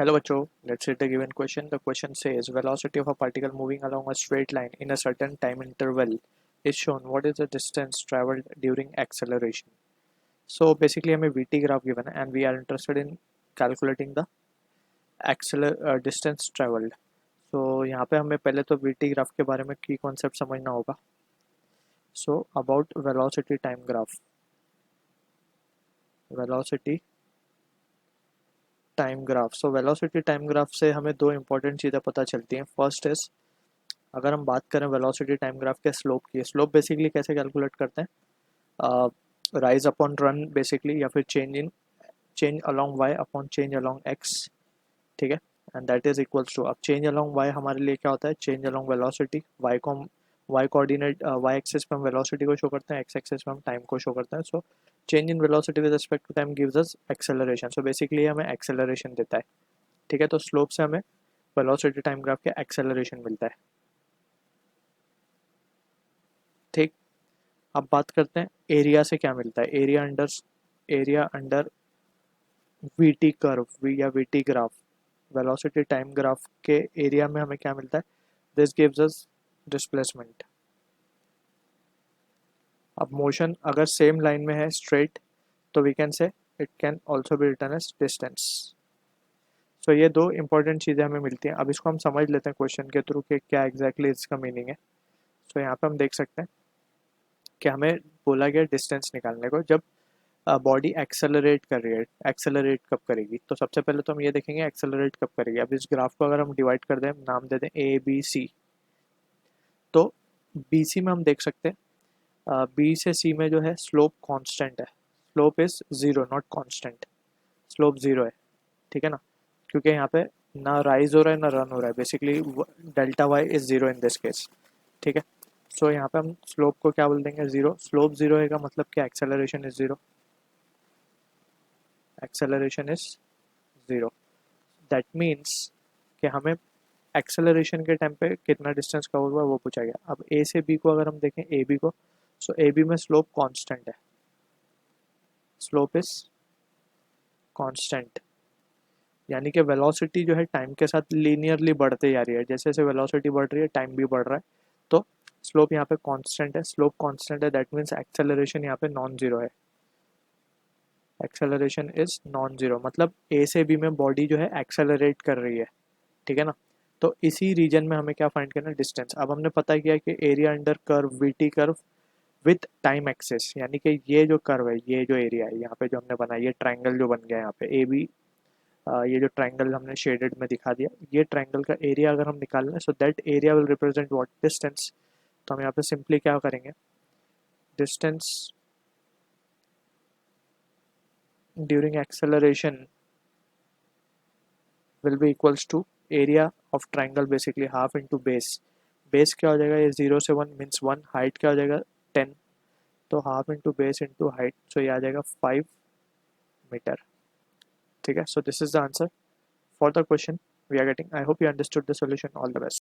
Hello बच्चों, let's read the given question. The question says velocity of a particle moving along a straight line in a certain time interval is shown. What is the distance traveled during acceleration? So basically हमें vt graph given है and we are interested in calculating the distance traveled. So यहाँ पे हमें पहले तो vt graph के बारे में key concept समझना होगा. So about velocity time graph. Velocity time graph. So velocity time graph से हमें दो इंपॉर्टेंट चीज़ें पता चलती हैं. फर्स्ट इज, अगर हम बात करें वेलोसिटी टाइम ग्राफ के स्लोप की, स्लोप बेसिकली कैसे कैलकुलेट करते हैं, राइज अपॉन रन बेसिकली, या फिर change along Y upon change along X. ठीक है, and that is equals to, अब चेंज अलॉन्ग वाई हमारे लिए क्या होता है, चेंज अलॉन्ग वेलोसिटी. वाई को हम वाई कोऑर्डिनेट वाई एक्सिस पे हम वेलोसिटी को शो करते हैं, एक्स एक्सिस पे हम टाइम को शो करते हैं. So change in velocity with respect to time gives us acceleration. So basically हमें एक्सेलरेशन देता है. ठीक है, तो स्लोप से हमें वेलोसिटी टाइम ग्राफ के एक्सेलरेशन मिलता है. ठीक, अब बात करते हैं एरिया से क्या मिलता है. एरिया अंडर वीटी कर्व या VT graph, velocity time graph के एरिया में हमें क्या मिलता है, दिस गिव्स अस डिस्प्लेसमेंट. अब मोशन अगर सेम लाइन में है स्ट्रेट, तो we can say it can also be written as distance. So ये दो इंपॉर्टेंट चीज़ें हमें मिलती हैं. अब इसको हम समझ लेते हैं क्वेश्चन के थ्रू कि क्या एग्जैक्टली इसका मीनिंग है. सो यहाँ पे हम देख सकते हैं कि हमें बोला गया डिस्टेंस निकालने को. जब बॉडी एक्सेलरेट कर रही है, एक्सेलरेट कब करेगी, तो सबसे पहले तो हम ये देखेंगे एक्सेलरेट कब करेगी. अब इस ग्राफ को अगर हम डिवाइड कर दें, नाम दे दें ए बी सी, तो बी सी में हम देख सकते हैं बी से सी में जो है स्लोप कांस्टेंट है. Slope is zero, not constant. Slope zero है. ठीक है ना, क्योंकि यहाँ पे ना राइज हो रहा है ना रन हो रहा है. Basically delta Y is zero in this case. ठीक है, सो यहाँ पे हम स्लोप को क्या बोल देंगे, ज़ीरो. स्लोप ज़ीरो है का मतलब क्या, acceleration is zero. Acceleration is zero. That means कि हमें एक्सेलरेशन के टाइम पे कितना डिस्टेंस कवर हुआ वो पूछा गया. अब ए से बी को अगर हम देखें, ए बी को, सो ए बी में स्लोप कांस्टेंट है. स्लोप इज कांस्टेंट, यानी कि वेलोसिटी जो है टाइम के साथ लीनियरली बढ़ते जा रही है. जैसे जैसे वेलोसिटी बढ़ रही है टाइम भी बढ़ रहा है. तो स्लोप यहाँ पे कांस्टेंट है. स्लोप कांस्टेंट है, दैट मीन्स एक्सेलरेशन यहाँ पे नॉन जीरो है. एक्सेलरेशन इज नॉन जीरो, मतलब ए से बी में बॉडी जो है एक्सेलरेट कर रही है. ठीक है ना, तो इसी रीजन में हमें क्या फाइंड करना है, डिस्टेंस. अब हमने पता किया कि area under curve VT curve with time axis, यानी कि ये जो कर्व है, ये जो एरिया है यहाँ पे जो हमने बनाया, ये ट्राइंगल जो बन गया यहाँ पे ए बी, ये जो ट्राइंगल हमने शेडेड में दिखा दिया, ये ट्राइंगल का एरिया अगर हम निकाल लें, so that area will represent what, distance. तो हम यहाँ पे सिंपली क्या करेंगे, distance during acceleration will be equals to area of triangle, basically half into base. Base क्या हो जाएगा, ये 0 से 1 मीन्स 1. हाइट क्या हो जाएगा 10, तो half into base into height, so ये आ जाएगा 5 मीटर. ठीक है, so this is the answer for the question we are getting. I hope you understood the solution. All the best.